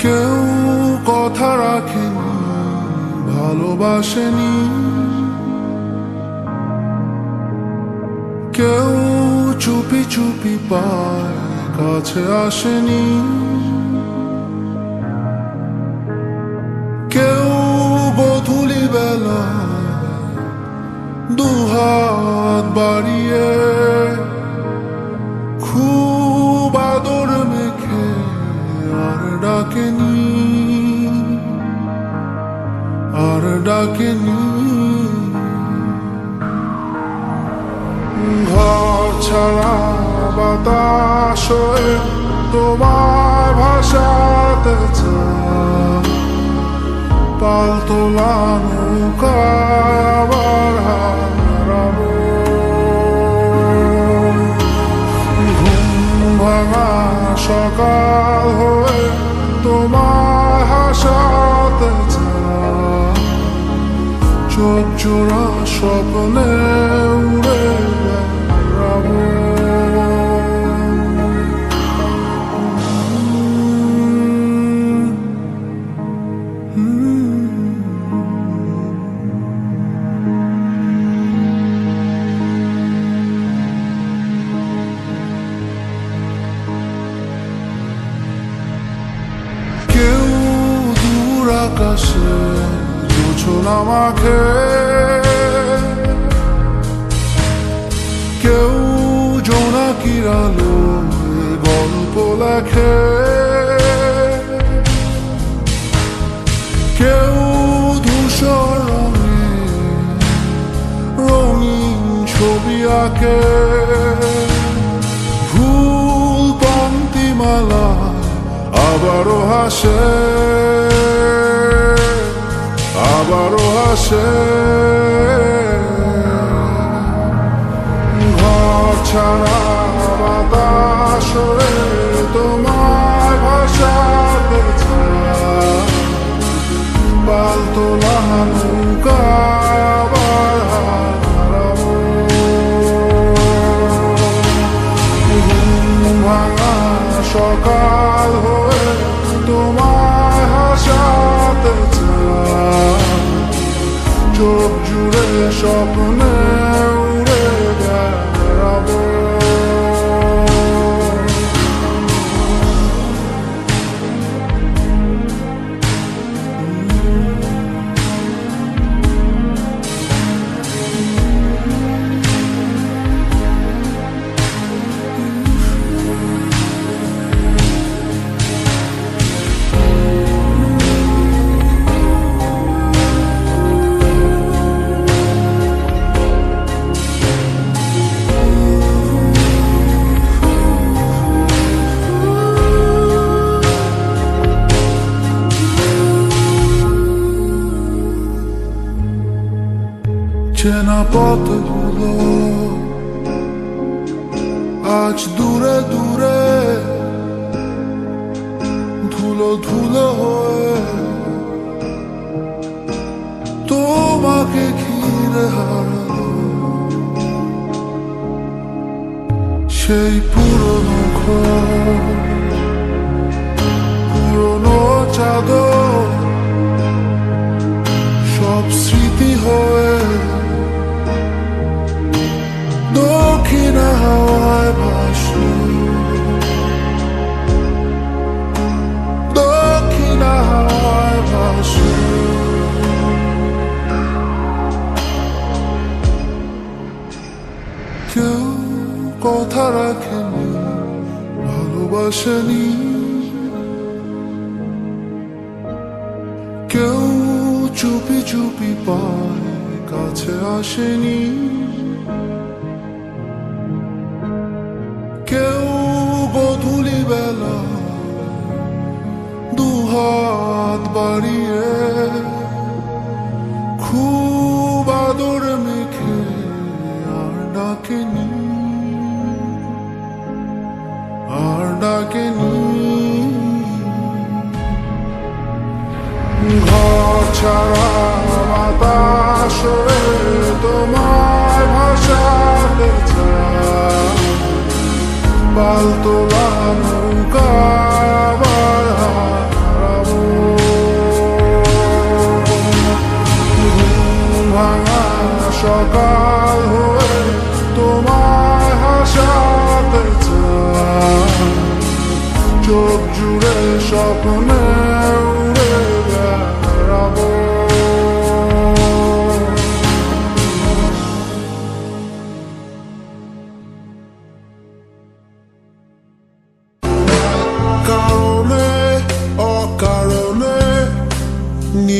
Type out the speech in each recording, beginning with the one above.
কেউ কথা রাখেনি, ভালোবাসেনি, কেউ চুপি চুপি পায় কাছে আসেনি, কেউ গোধূলি বেলা দুহাত বাড়িয়ে খুব আদর মেখে আর ডাকেনি, আর ডাকেনি। ঘর ছাড়া বাতাস হয়ে তোমায় ভাসাতে চায়, পালতোলা নৌকায় আবার হারাবো। ঘুম ভাঙা সকাল হয়ে তোমায় হাসাতে চায়, চোখ জোড়া স্বপ্নে উড়ে বেড়াবো। কেউ দূর আকাশে জোছনা মাখে, কেউ জোনাকির আলোয় গল্প লেখে, কেউ ধূসর রঙে রঙিন ছবি আঁকে, ভুল পংক্তিমালা আবারও হাসে, আবারও হাসে। ঘর ছাড়া বাতাস হয়ে তোমায় ভাসাতে চায়, পালতোলা নৌকায় আবার হারাবো। ঘুম ভাঙা সকাল হয়ে তোমায় হাসাতে চায়, চোখ জুড়ে স্বপ্নে উড়ে বেড়াবো। চেনা পথগুলো আজ দূরে দূরে ধুলো ধুলো হয়ে তোমাকে ঘিরে হারালো। সেই পুরনো ঘর, পুরনো চাদর, সব স্মৃতি হয়ে দক্ষিণ হাওয়ায় ভাসে, দক্ষিণ হাওয়ায় ভাসে। কেউ কথা রাখেনি, ভালোবাসেনি, কেউ চুপি চুপি পায় কাছে আসেনি, কেউ গোধূলি বেলা দুহাত বাড়িয়ে খুব আদর মেখে আর ডাকেনি, আর ডাকেনি। ঘর ছাড়া বাতাস হয়ে তোমায় ভাসাতে চায়, পালতোলা নৌকায় আবার হারাবো।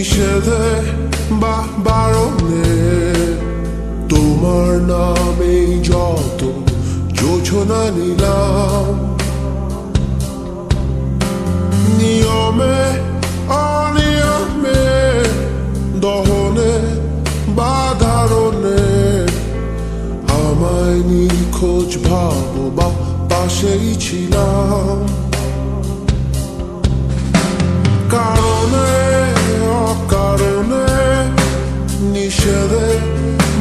নিষেধে বা বারণে তোমার নামেই যত যোজনা নিলাম, নিয়মে অনিয়মে দহনে বা ধারণে আমায় নিখোঁজ ভাবো বা পাশেই ছিলাম। কারণে অকারণে নিষেধে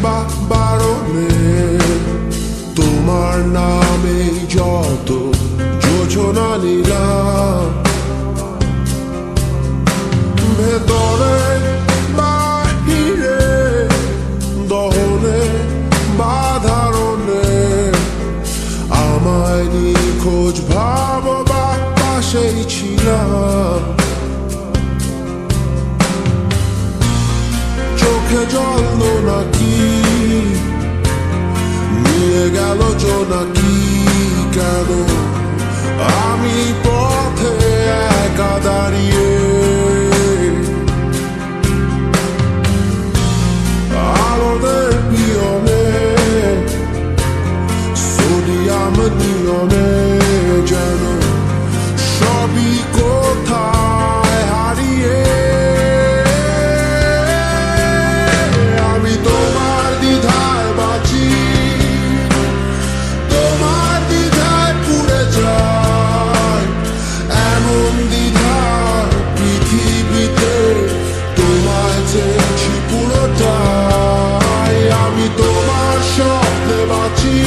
বা বারণে তোমার নামেই যত যোজনা নিলাম, ভেতরে বাহিরে দহনে বা ধারণে আমায় নিখোঁজ ভাবো বা পাশেই ছিলাম। চোখে জল নাকি নিয়ে গেল জোনাকি, কেন আমি পথে একা দাঁড়িয়ে আলোদের পিয়নে সোডিয়াম নিয়মে যেন সবই কোথায় হারিয়ে আমি তোমার দ্বিধায় বাঁচি, তোমার দ্বিধায় পুড়ে যায় এমন দ্বিধার পৃথিবীতে তোমায় চেয়েছি পুরোটাই। আমি তোমার স্বপ্নে বাঁচি,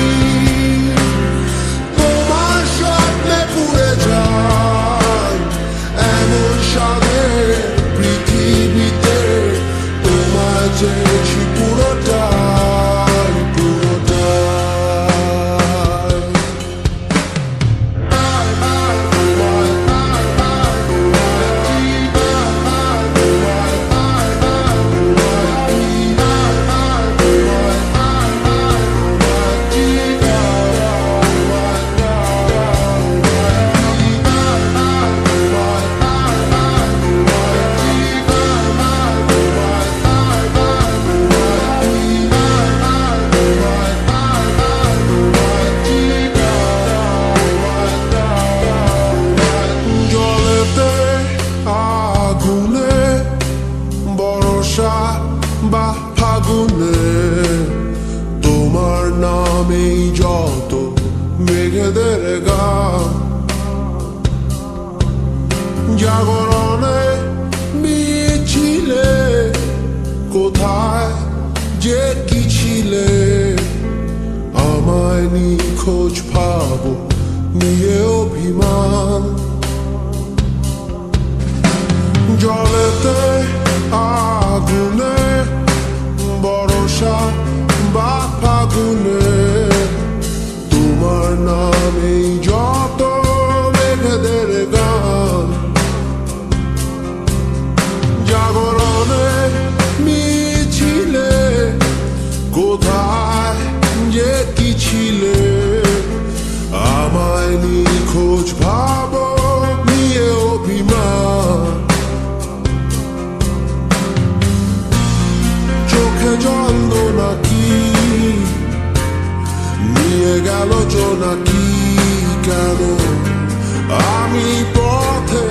তোমার স্বপ্নে পুড়ে যায় এমন স্বাদের পৃথিবীতে তোমায় চেয়েছি পুরোটাই পুরোটাই। জলেতে আগুনে বর্ষা বা ফাগুনে তোমার নামেই যত মেঘেদের গান, জাগরণে মিছিলে কোথায় যে কি ছিলে আমায় নিখোঁজ ভাবো নিয়ে অভিমান। জলেতে আগুনে বর্ষা বা ফাগুনে তোমার নামেই যত মেঘেদের গান, জাগরণে মিছিলে কোথায় যে কি ছিলে আমায় নিখোঁজ ভাবো নিয়ে অভিমান। চোখে জল নাকি নিয়ে গেল জোনাকি, কেন আমি পথে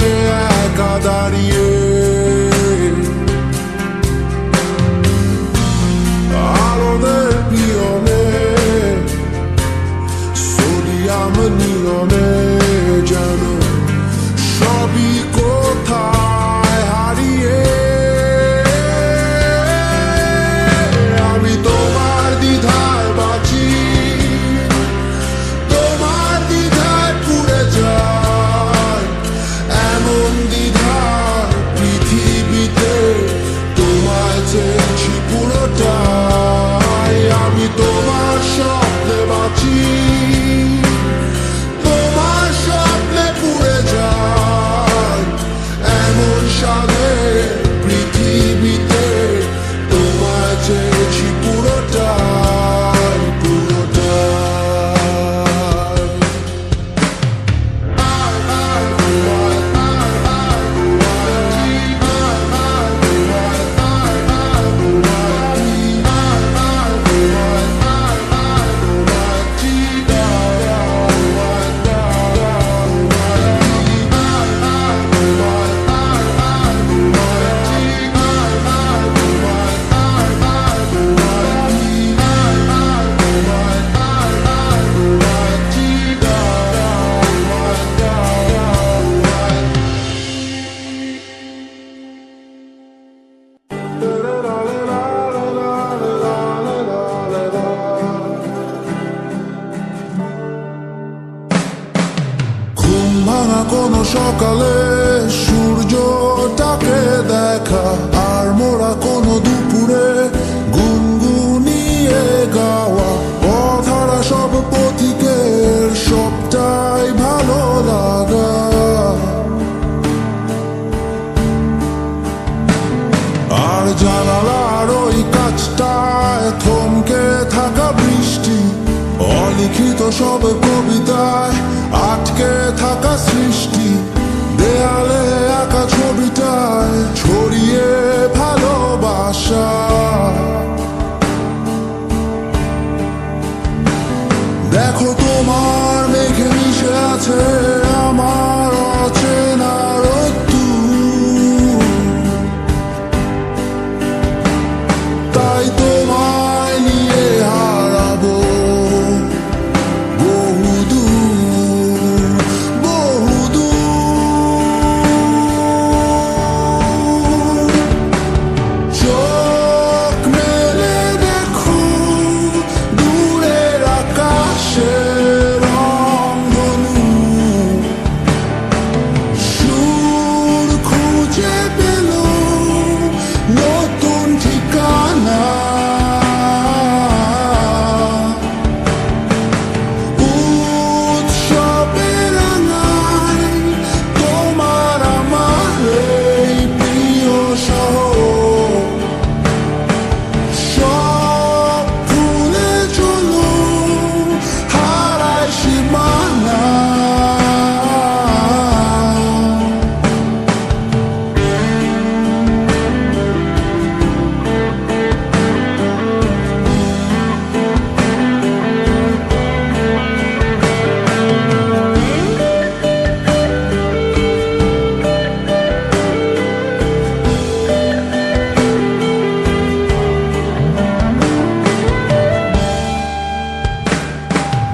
একা দাঁড়িয়ে আলোদের পিয়নে সোডিয়াম নিয়মে যেন সবই কোথায় হারিয়ে আমি তোমার দ্বিধায় বাঁচি, তোমার দ্বিধায় পুড়ে যায় এমন দ্বিধার পৃথিবীতে তোমায় চেয়েছি পুরোটাই। আমি তোমার স্বপ্নে বাঁচি, তোমার কোনো সকালে সূর্যটাকে দেখা, আর মোরা কোনো দুপুরে গুনগুনিয়ে গাওয়া অধারা সব পথিকের সবটাই ভালো লাগা। আর জানালার ওই কাছটায় থমকে থাকা বৃষ্টি, অলিখিত সব কবিতায় আটকে থাকা সৃষ্টি, দেয়ালে আঁকা ছবিটায় ছড়িয়ে ভালোবাসা। দেখো তোমার মেঘে মিশে আছে আমার অচেনা রোদ্দুর, তাই তোমায় নিয়ে হারাবো বহুদূর বহুদূর। চোখ মেলে দেখো দূরের আকাশের রংধনু, সুর খুঁজে পেল নতুন ঠিকানা। উৎসবের রাঙায় তোমার আমার এই প্রিয় শহর, সব ভুলে চলো হারায় সীমানা।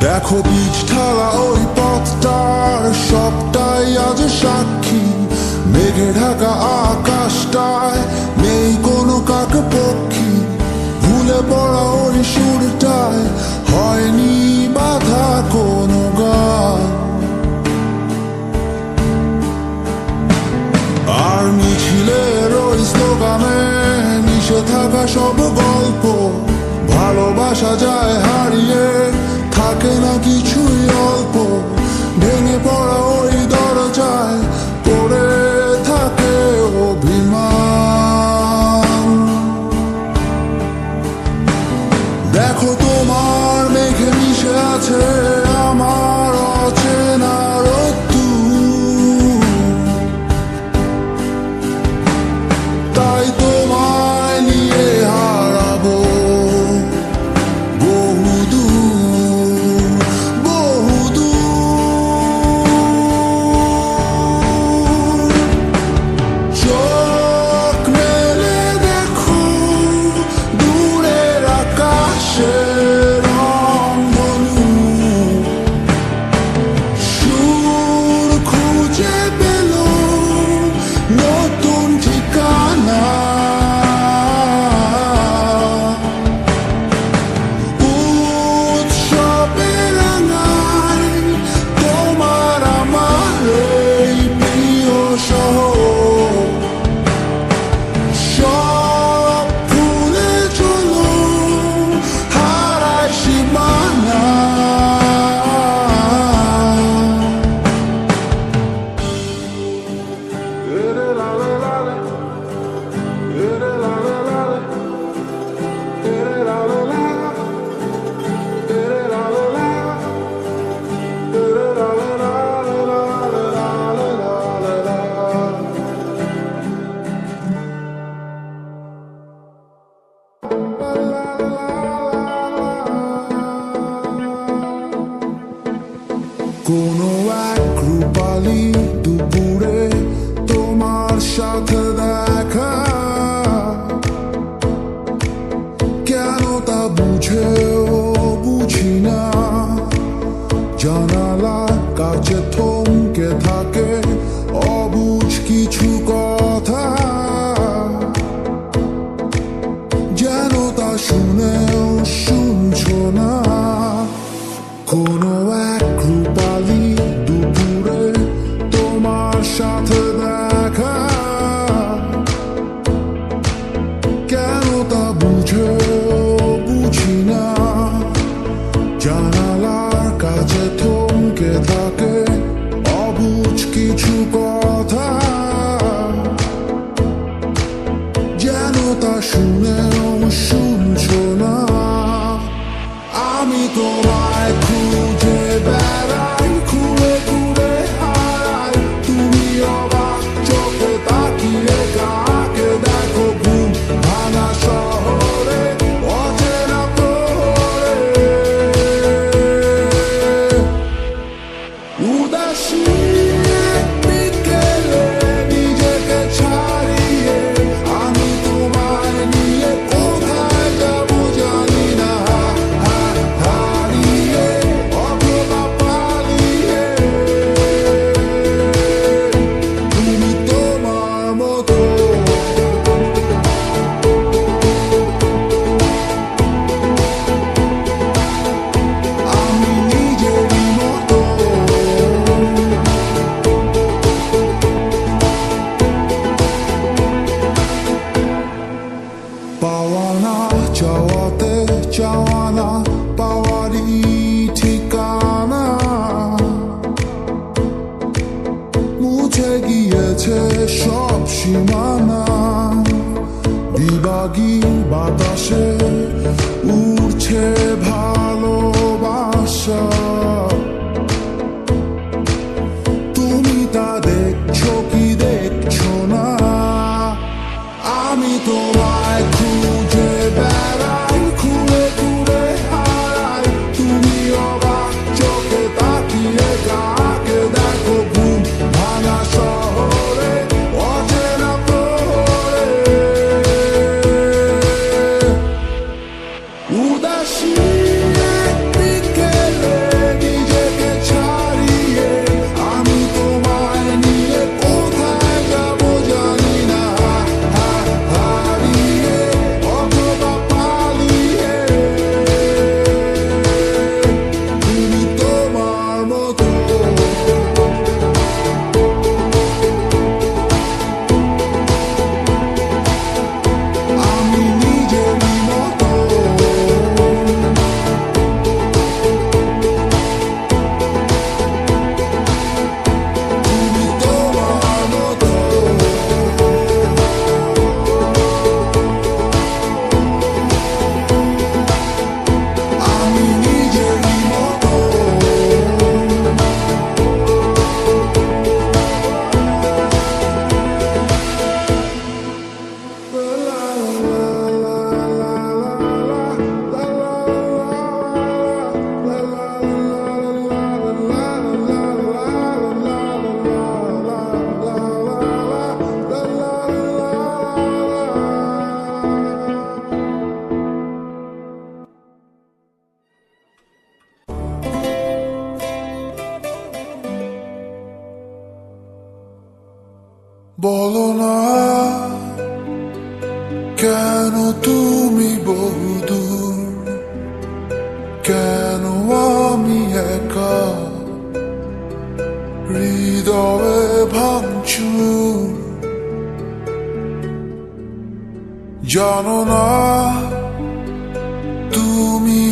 দেখো বীজ ঢালা ওই পথটার সবটাই আজ সাক্ষী, মেঘে ঢাকা আকাশটায় নেই কোনো কাক পক্ষী, ভুলে পড়া ওই সুরটায় হয়নি বাধা কোনো গান। আর মিছিলের ওই স্লোগানে মিশে থাকা সব গল্প, ভালোবাসা যায় হারিয়ে থাকে না কিছুই অল্প, ভেঙে পড়া ওই দরজায় পড়ে থাকে অভিমান। দেখো তোমার মেঘে মিশে আছে আমার অচেনা রোদ্দুর, তাই তোমায় নিয়ে হারাবো বহুদূর বহুদূর। চোখ মেলে দেখো দূরের আকাশের রংধনু, সুর খুঁজে পেল নতুন ঠিকানা। উৎসবের রাঙায় তোমার আমার এই প্রিয় শহর, সব ভুলে চলো হারায় সীমানা। কোনো এক রূপালি দুপুরে তোমার সাথে দেখা, কেন তা বুঝেও বুঝি না। জানালার কাছে থমকে থাকে অবুঝ কিছু কথা, যেন তা শুনেও শুনছো না। কোনো এক রূপালি দুপুরে উদাসী এক বিকেলে নিজেকে ছাড়িয়ে আমি তোমায় নিয়ে কোথায় যাবো জানি না, হারিয়ে অথবা পালিয়ে তুমি তোমার মতো। আমি নিজেরই মতো। পাওয়া না চাওয়াতে চাওয়া না পাওয়ারই ঠিকানা মুছে গিয়েছে সব সীমানা। বিভাগী বাতাসে উড়ছে ভালোবাসা, তুমি তা দেখছো কি দেখছো না? আমি তোমায় খুঁজে বেড়াই, ঘুরে ঘুরে হারাই, তুমি অবাক চোখে তাকিয়ে কাকে দেখো ঘুম ভাঙা শহরে অচেনা প্রহরে। উদাসী এক বিকেলে নিজেকে ছাড়িয়ে আমি তোমায় নিয়ে কোথায় যাবো জানি না, হারিয়ে অথবা পালিয়ে তুমি তোমার মতো। আমি নিজেরই মতো। তুমি তোমার মতো। আমি নিজেরই মতো। বলো না কেন তুমি বহুদূর, কেন আমি একা হৃদয়ে ভাঙচুর। জানো না তুমি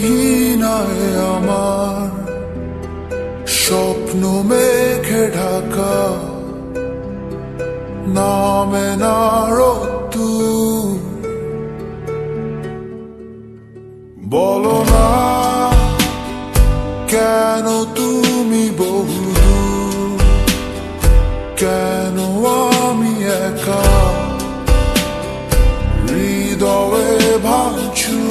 নাই আমার স্বপ্ন মেঘে ঢাকা, নামে না রোদ্দুর। বলো না কেন তুমি বহুদূর, কেন আমি একা হৃদয়ে ভাঙচুর।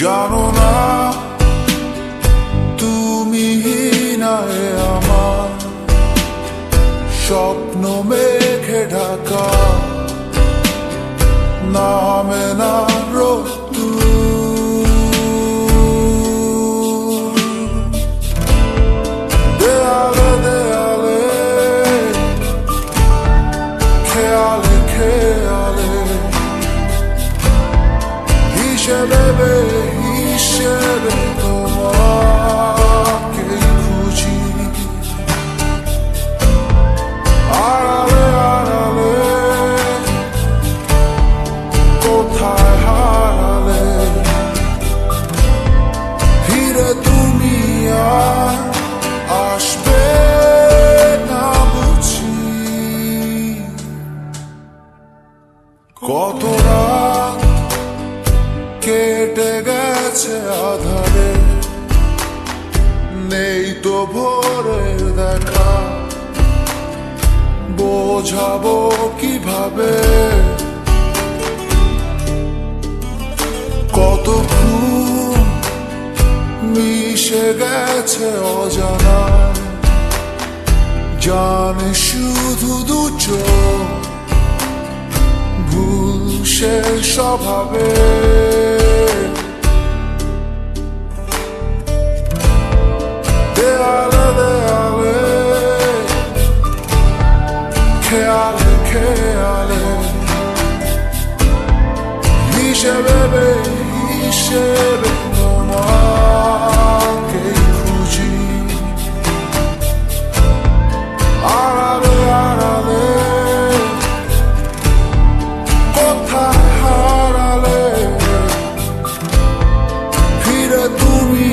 জানো না তুমি নাই আমার স্বপ্ন মেঘে ঢাকা, নামে না রোদ্দুর। দেয়ালে দেয়ালে খেয়ালে খেয়ালে হিসেবে হিসেবে তোমাকেই খুঁজি। আড়ালে আড়ালে কোথায় হারালে ফিরে তুমি আর আসবে না বুঝি। কত রাত কেটে গেছে আধারে, নেই তো ভোরের দেখা, বোঝাবো কিভাবে। কত ঘুম মিশে গেছে অজানা, জানে শুধু দু চোখ, ভুল সে স্বভাবে। দেয়ালে দেয়ালে, খেয়ালে খেয়ালে, হিসেবে হিসেবে তোমাকে খুঁজি। আড়ালে আড়ালে, কোথায় হারালে, ফিরে তুমি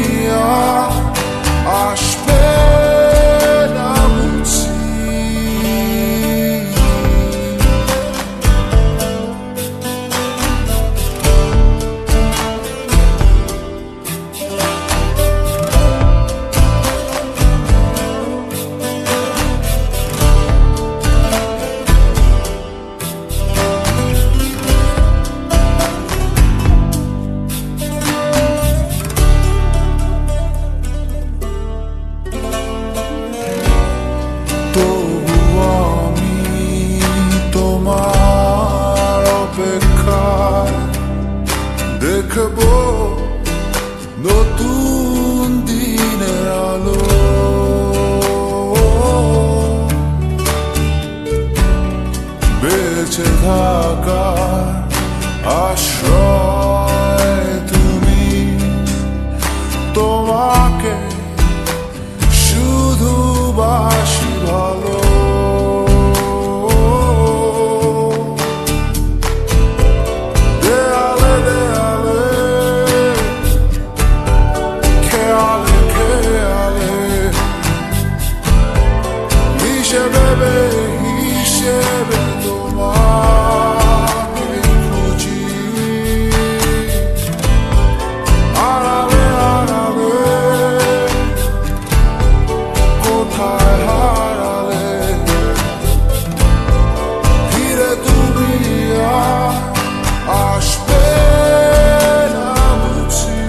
আর আসবে না বুঝি। তবু আমি তোমার অপেক্ষায় দেখব নতুন দিনের আলো। বেঁচে থাকার আশ্রয় তুমি, তোমাকে শুধু বাসি ভালো। দেয়ালে দেয়ালে, খেয়ালে খেয়ালে, হিসেবে হিসেবে তোমাকে খুঁজি। আড়ালে আড়ালে, কোথায় হারালে, ফিরে তুমি আর আসবে না বুঝি।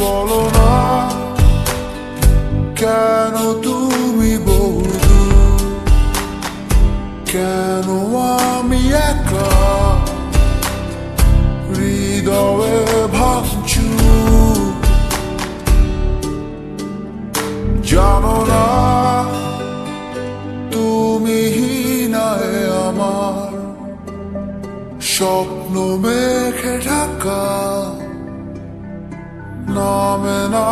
বলো না কেন তুমি বহুদূর, কেন আমি একা, হৃদয়ে ভাঙচুর। জানো না তুমি হিনায় আমার স্বপ্ন মেঘে ঢাকা, নামে না